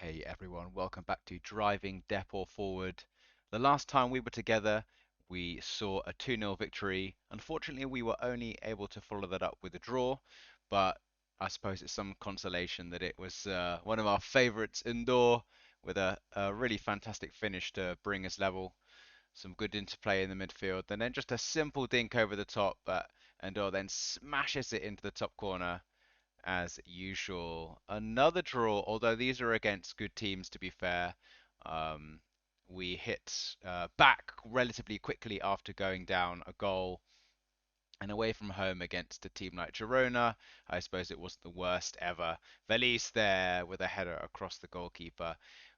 Hey everyone, welcome back to Driving Dépor Forward. The last time we were together, we saw a 2-0 victory. Unfortunately, we were only able to follow that up with a draw, but I suppose it's some consolation that it was one of our favourites indoor with a really fantastic finish to bring us level. Some good interplay in the midfield, and then just a simple dink over the top, but Endor then smashes it into the top corner as usual. Another draw, although these are against good teams, to be fair. Um, we hit back relatively quickly after going down a goal. And away from home against a team like Girona, I suppose it wasn't the worst ever. Velis there with a header across the goalkeeper.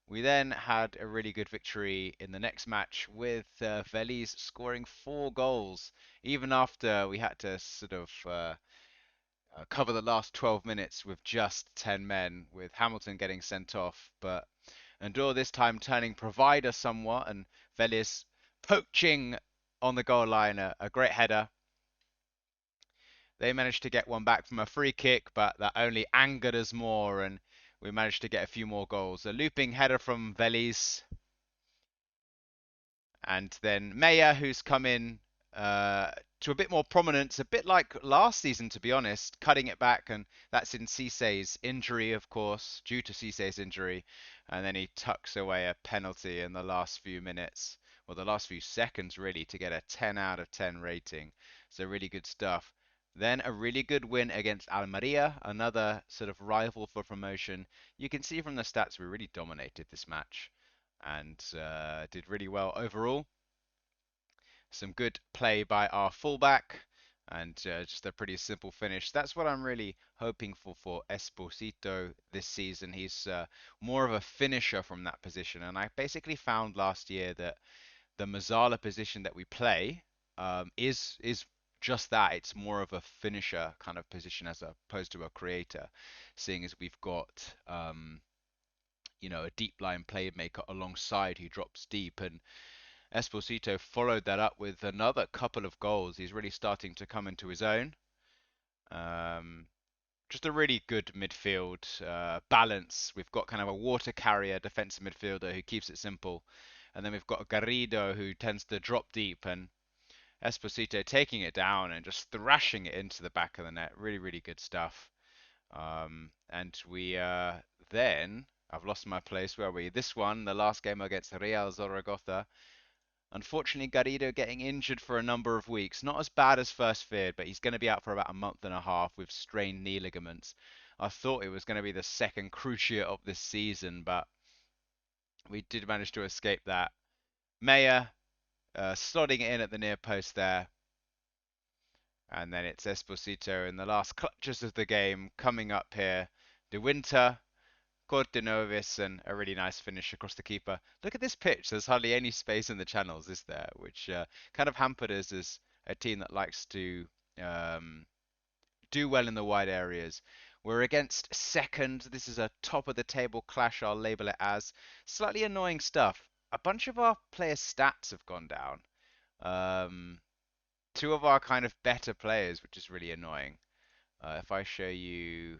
We then had a really good victory in the next match with Velis scoring 4 goals, even after we had to sort of cover the last 12 minutes with just 10 men, with Hamilton getting sent off. But Andor this time turning provider somewhat, and Velis poaching on the goal line, a great header. They managed to get one back from a free kick, but that only angered us more, and we managed to get a few more goals. A looping header from Velis, and then Meyer, who's come in to a bit more prominence, a bit like last season, to be honest, cutting it back, and that's in Cisse's injury, of course, due to Cisse's injury, and then he tucks away a penalty in the last few minutes, or the last few seconds, really, to get a 10 out of 10 rating. So really good stuff. Then a really good win against Almeria, another sort of rival for promotion. You can see from the stats we really dominated this match and did really well overall. Some good play by our fullback and just a pretty simple finish. That's what I'm really hoping for Esposito this season. He's more of a finisher from that position, and I basically found last year that the Mazzala position that we play is just that. It's more of a finisher kind of position as opposed to a creator, seeing as we've got a deep line playmaker alongside who drops deep. And Esposito followed that up with another couple of goals. He's really starting to come into his own. Um, just a really good midfield balance. We've got kind of a water carrier defensive midfielder who keeps it simple. And then we've got Garrido who tends to drop deep, and Esposito taking it down and just thrashing it into the back of the net. Really, really good stuff. And we then, I've lost my place. Where are we? This one, the last game against Real Zaragoza. Unfortunately, Garrido getting injured for a number of weeks. Not as bad as first feared, but he's going to be out for about a month and a half with strained knee ligaments. I thought it was going to be the second cruciate of this season, but we did manage to escape that. Meyer slotting it in at the near post there. And then it's Esposito in the last clutches of the game coming up here. De Winter, Cortinovis, and a really nice finish across the keeper. Look at this pitch. There's hardly any space in the channels, is there? Which kind of hampered us as a team that likes to um, do well in the wide areas. We're against second. This is a top of the table clash, I'll label it as. Slightly annoying stuff. A bunch of our players' stats have gone down. Um, Two of our kind of better players, which is really annoying. If I show you,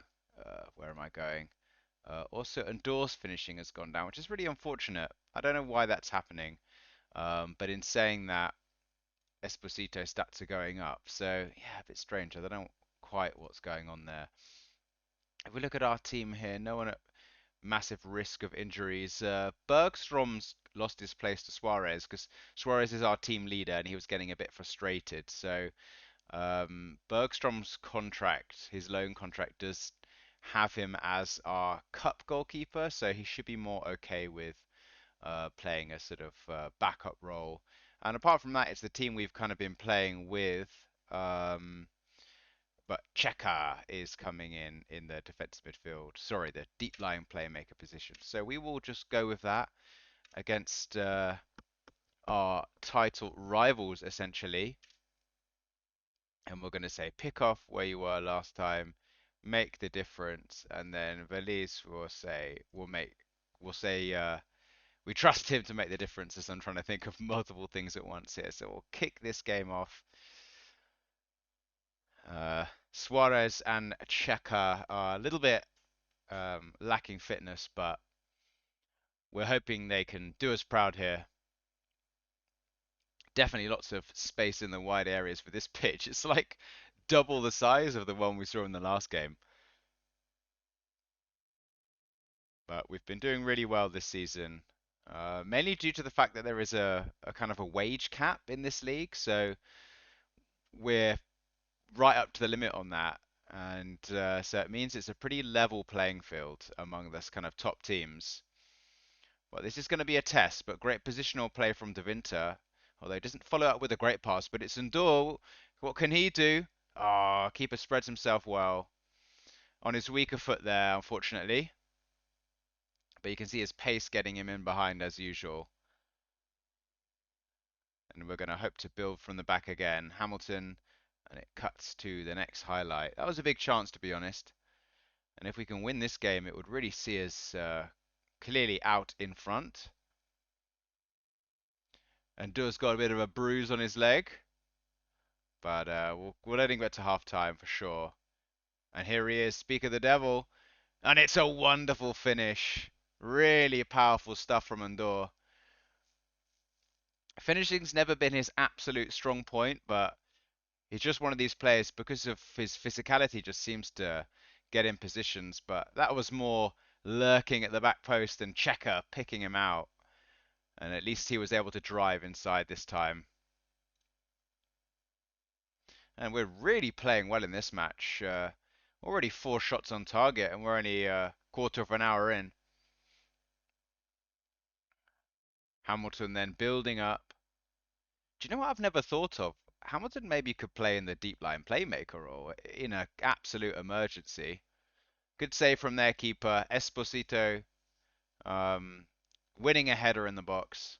where am I going? Also, Endorse finishing has gone down, which is really unfortunate. I don't know why that's happening, but in saying that, Esposito stats are going up. So, yeah, a bit strange. I don't know quite what's going on there. If we look at our team here, no one at massive risk of injuries. Bergstrom's lost his place to Suarez because Suarez is our team leader and he was getting a bit frustrated. So, Bergstrom's contract, his loan contract, does have him as our cup goalkeeper, so he should be more okay with playing a sort of backup role. And apart from that, it's the team we've kind of been playing with. Um, but Cheka is coming in the defensive midfield. Sorry, the deep lying playmaker position. So we will just go with that against our title rivals, essentially. And we're going to say pick off where you were last time, make the difference, and then Valise will say we'll say we trust him to make the difference as I'm trying to think of multiple things at once here. So we'll kick this game off. Suarez and Cheka are a little bit lacking fitness, but we're hoping they can do us proud here. Definitely lots of space in the wide areas for this pitch. It's like double the size of the one we saw in the last game. But we've been doing really well this season, mainly due to the fact that there is a kind of a wage cap in this league. So we're right up to the limit on that. And so it means it's a pretty level playing field among this kind of top teams. Well, this is going to be a test, but great positional play from De Winter. Although he doesn't follow up with a great pass, but it's Ndor. What can he do? Ah, keeper spreads himself well on his weaker foot there, unfortunately. But you can see his pace getting him in behind as usual. And we're going to hope to build from the back again. Hamilton, and it cuts to the next highlight. That was a big chance, to be honest. And if we can win this game, it would really see us clearly out in front. And Dua's got a bit of a bruise on his leg. But we'll let him get to half time for sure. And here he is, Speak of the Devil. And it's a wonderful finish. Really powerful stuff from Ndor. Finishing's never been his absolute strong point, but he's just one of these players because of his physicality just seems to get in positions. But that was more lurking at the back post and Checker picking him out. And at least he was able to drive inside this time. And we're really playing well in this match. Already 4 shots on target, and we're only a quarter of an hour in. Hamilton then building up. Do you know what I've never thought of? Hamilton maybe could play in the deep line playmaker role in an absolute emergency. Good save from their keeper, Esposito, winning a header in the box.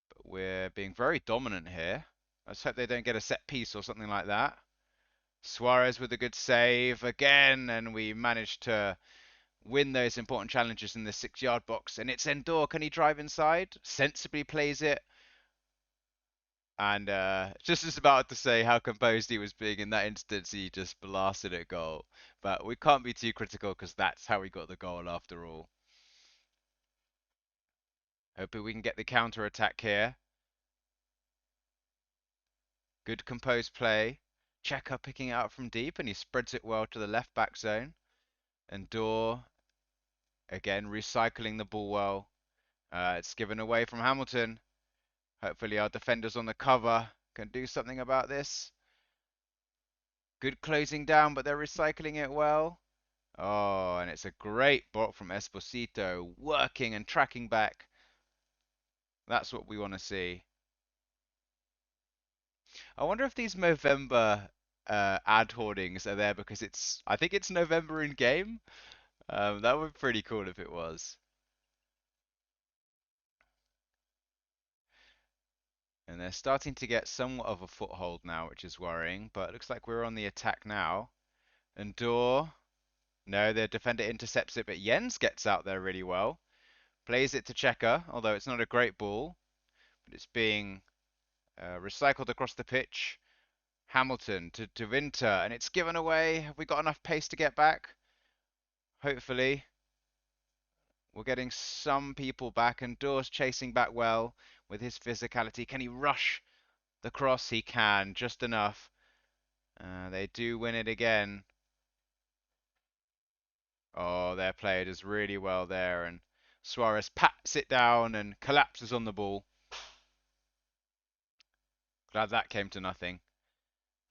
But we're being very dominant here. Let's hope they don't get a set piece or something like that. Suarez with a good save again, and we managed to win those important challenges in the 6-yard box. And it's Ndor. Can he drive inside? Sensibly plays it. And just as about to say how composed he was being in that instance, he just blasted it goal. But we can't be too critical because that's how we got the goal after all. Hoping we can get the counter attack here. Good composed play. Checker picking it out from deep, and he spreads it well to the left back zone. And Ndor again recycling the ball well. It's given away from Hamilton. Hopefully our defenders on the cover can do something about this. Good closing down, but they're recycling it well. Oh, and it's a great block from Esposito, working and tracking back. That's what we want to see. I wonder if these Movember ad hoardings are there because I think it's November in game. That would be pretty cool if it was. And they're starting to get somewhat of a foothold now, which is worrying. But it looks like we're on the attack now. And Dor, no, the defender intercepts it, but Jens gets out there really well. Plays it to Checker, although it's not a great ball. But it's being recycled across the pitch. Hamilton to Winter, and it's given away. Have we got enough pace to get back? Hopefully. We're getting some people back, and Dor's chasing back well with his physicality. Can he rush the cross? He can, just enough. They do win it again. Oh, their player does really well there, and Suarez pats it down and collapses on the ball. Glad that came to nothing.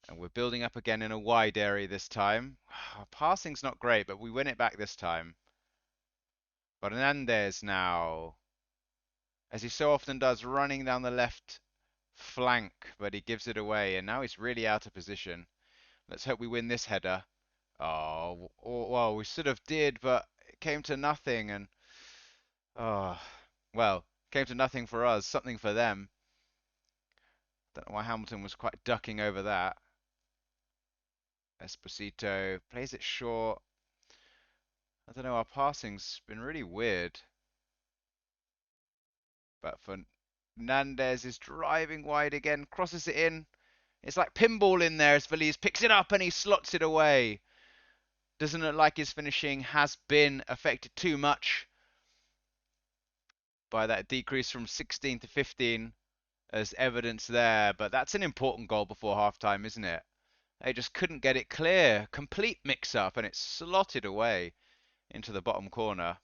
And we're building up again in a wide area this time. Our passing's not great, but we win it back this time. Fernandez now, as he so often does, running down the left flank, but he gives it away, and now he's really out of position. Let's hope we win this header. Oh, well, we sort of did, but it came to nothing, and oh, well, came to nothing for us, something for them. Don't know why Hamilton was quite ducking over that. Esposito plays it short. I don't know, our passing's been really weird. But Fernandez is driving wide again, crosses it in. It's like pinball in there as Veliz picks it up and he slots it away. Doesn't look like his finishing has been affected too much. by that decrease from 16 to 15 as evidence there. But that's an important goal before halftime, isn't it? They just couldn't get it clear. Complete mix-up, and it's slotted away into the bottom corner.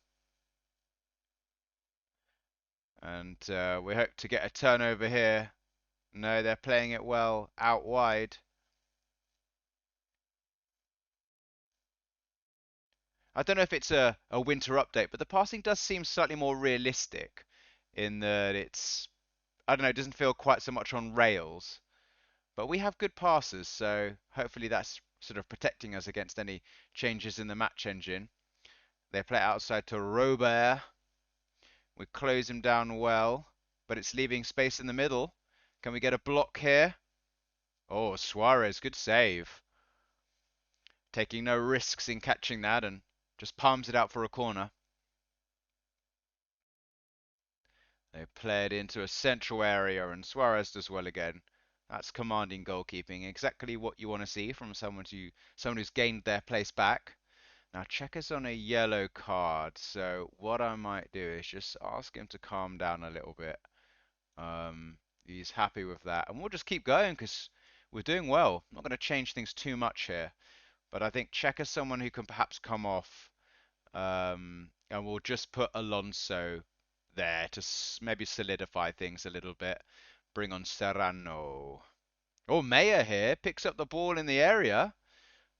And we hope to get a turnover here. No, they're playing it well out wide. I don't know if it's a winter update, but the passing does seem slightly more realistic in that I don't know, it doesn't feel quite so much on rails. But we have good passes, so hopefully that's sort of protecting us against any changes in the match engine. They play outside to Robert. We close him down well, but it's leaving space in the middle. Can we get a block here? Oh, Suarez, good save. Taking no risks in catching that and just palms it out for a corner. They play it into a central area and Suarez does well again. That's commanding goalkeeping, exactly what you want to see from someone who's gained their place back. Now Checker's on a yellow card, so what I might do is just ask him to calm down a little bit. He's happy with that, and we'll just keep going because we're doing well. I'm not going to change things too much here, but I think Checker's someone who can perhaps come off, and we'll just put Alonso there to maybe solidify things a little bit. Bring on Serrano. Oh, Meyer here picks up the ball in the area,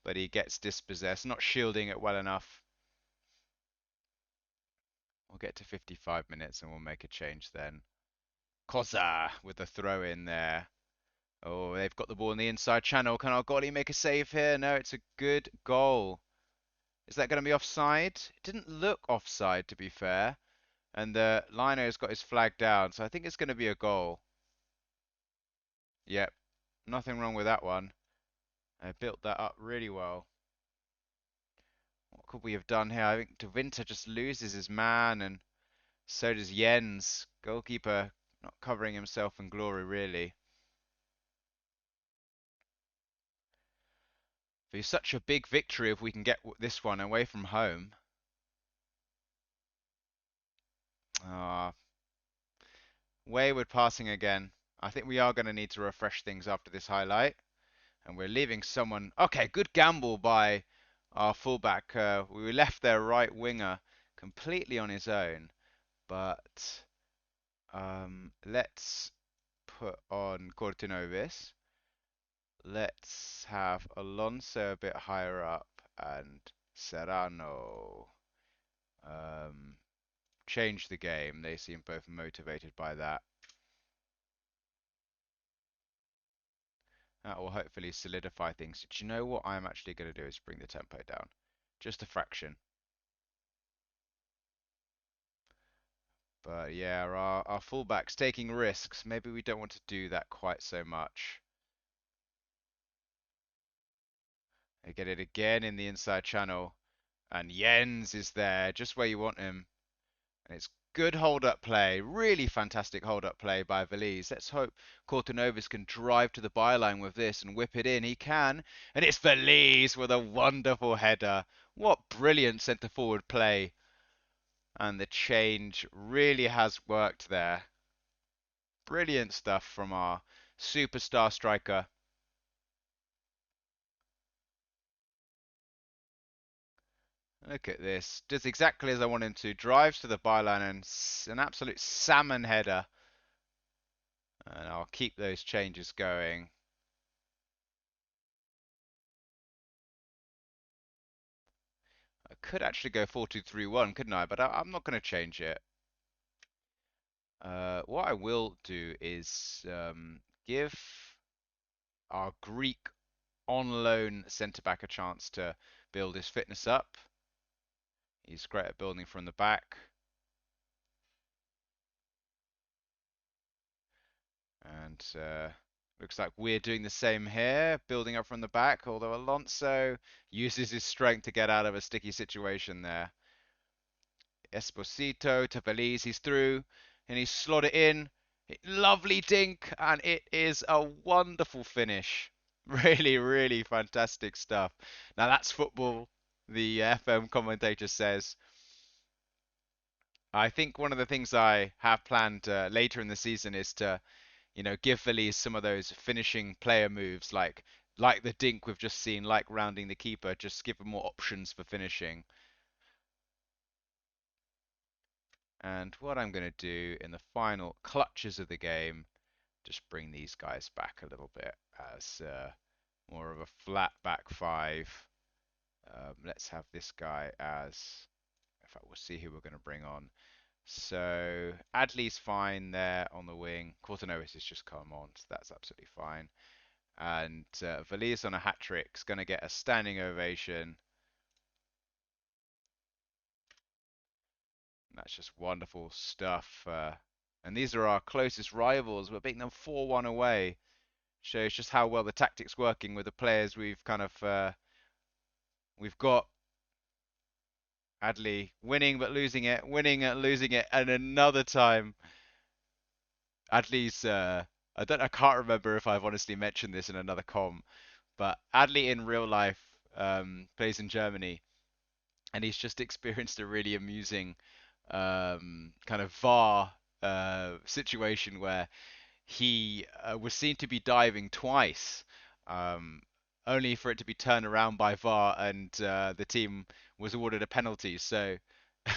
but he gets dispossessed, not shielding it well enough. We'll get to 55 minutes and we'll make a change then. Koza with the throw in there. Oh, they've got the ball in the inside channel. Can our goalie make a save here? No, it's a good goal. Is that going to be offside? It didn't look offside, to be fair. And Lino's got his flag down, so I think it's going to be a goal. Yep, nothing wrong with that one. I built that up really well. What could we have done here? I think De Winter just loses his man, and so does Jens. Goalkeeper not covering himself in glory, really. It'd be such a big victory if we can get this one away from home. Ah, wayward passing again. I think we are going to need to refresh things after this highlight. And we're leaving someone... Okay, good gamble by our fullback. We left their right winger completely on his own. But let's put on Cortinovis. Let's have Alonso a bit higher up and Serrano. Change the game. They seem both motivated by that. That will hopefully solidify things. Do you know what I'm actually going to do is bring the tempo down. Just a fraction. But yeah, our fullback's taking risks. Maybe we don't want to do that quite so much. They get it again in the inside channel. And Jens is there, just where you want him. And it's good hold-up play. Really fantastic hold-up play by Valise. Let's hope Cortinovis can drive to the byline with this and whip it in. He can. And it's Valise with a wonderful header. What brilliant centre-forward play. And the change really has worked there. Brilliant stuff from our superstar striker. Look at this. Does exactly as I want him to. Drives to the byline and an absolute salmon header. And I'll keep those changes going. I could actually go 4-2-3-1, couldn't I? But I'm not going to change it. What I will do is give our Greek on loan centre back a chance to build his fitness up. He's great at building from the back. And looks like we're doing the same here, building up from the back, although Alonso uses his strength to get out of a sticky situation there. Esposito to Belize, he's through, and he's slot it in. Lovely dink, and it is a wonderful finish. Really, really fantastic stuff. Now that's football, the FM commentator says. I think one of the things I have planned later in the season is to, give Feliz some of those finishing player moves, like the dink we've just seen, like rounding the keeper, just give him more options for finishing. And what I'm going to do in the final clutches of the game, just bring these guys back a little bit as more of a flat back five. Let's have this guy as, in fact, we'll see who we're going to bring on. So Adley's fine there on the wing. Cortinovis has just come on, so that's absolutely fine. And Valias on a hat trick is going to get a standing ovation. That's just wonderful stuff. And these are our closest rivals. We're beating them 4-1 away. Shows just how well the tactics working with the players we've got. Adley winning but losing it, winning and losing it, and another time Adley's. I can't remember if I've honestly mentioned this in another com, but Adley in real life plays in Germany, and he's just experienced a really amusing kind of VAR situation where he was seen to be diving twice, um, only for it to be turned around by VAR, and the team was awarded a penalty. So,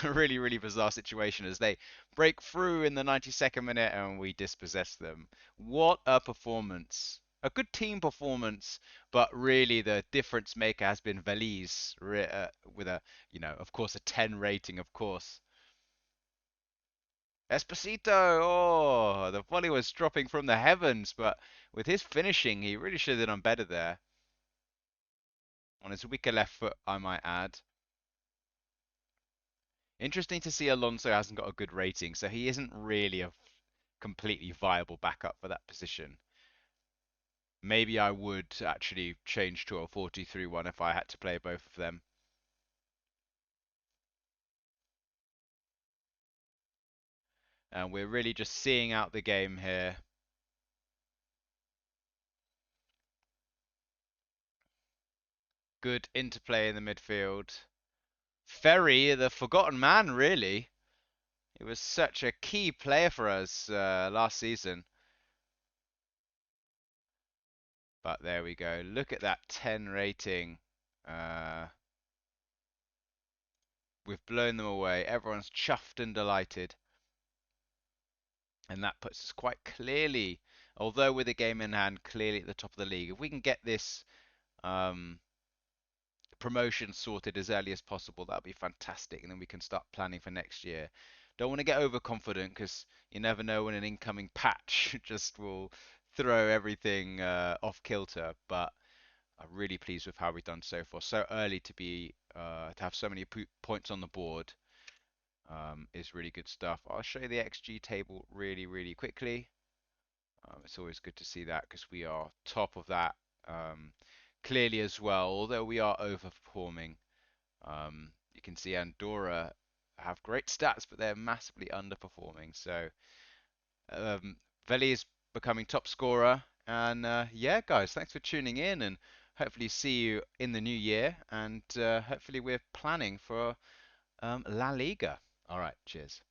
a really, really bizarre situation as they break through in the 92nd minute and we dispossess them. What a performance! A good team performance, but really the difference maker has been Valise with of course, a 10 rating, of course. Esposito, oh, the volley was dropping from the heavens, but with his finishing, he really should have done better there. On his weaker left foot, I might add. Interesting to see Alonso hasn't got a good rating, so he isn't really a completely viable backup for that position. Maybe I would actually change to a 4-2-3-1 if I had to play both of them. And we're really just seeing out the game here. Good interplay in the midfield. Ferry, the forgotten man, really. He was such a key player for us last season. But there we go. Look at that 10 rating. Uh, we've blown them away. Everyone's chuffed and delighted. And that puts us quite clearly, although with a game in hand, clearly at the top of the league. If we can get this um, promotion sorted as early as possible, that would be fantastic. And then we can start planning for next year. Don't want to get overconfident because you never know when an incoming patch just will throw everything off kilter. But I'm really pleased with how we've done so far. So early to have so many points on the board is really good stuff. I'll show you the XG table really, really quickly. It's always good to see that because we are top of that clearly as well. Although we are overperforming, you can see Andorra have great stats, but they're massively underperforming. So Veli is becoming top scorer. And yeah, guys, thanks for tuning in, and hopefully see you in the new year. And hopefully we're planning for La Liga. All right, cheers.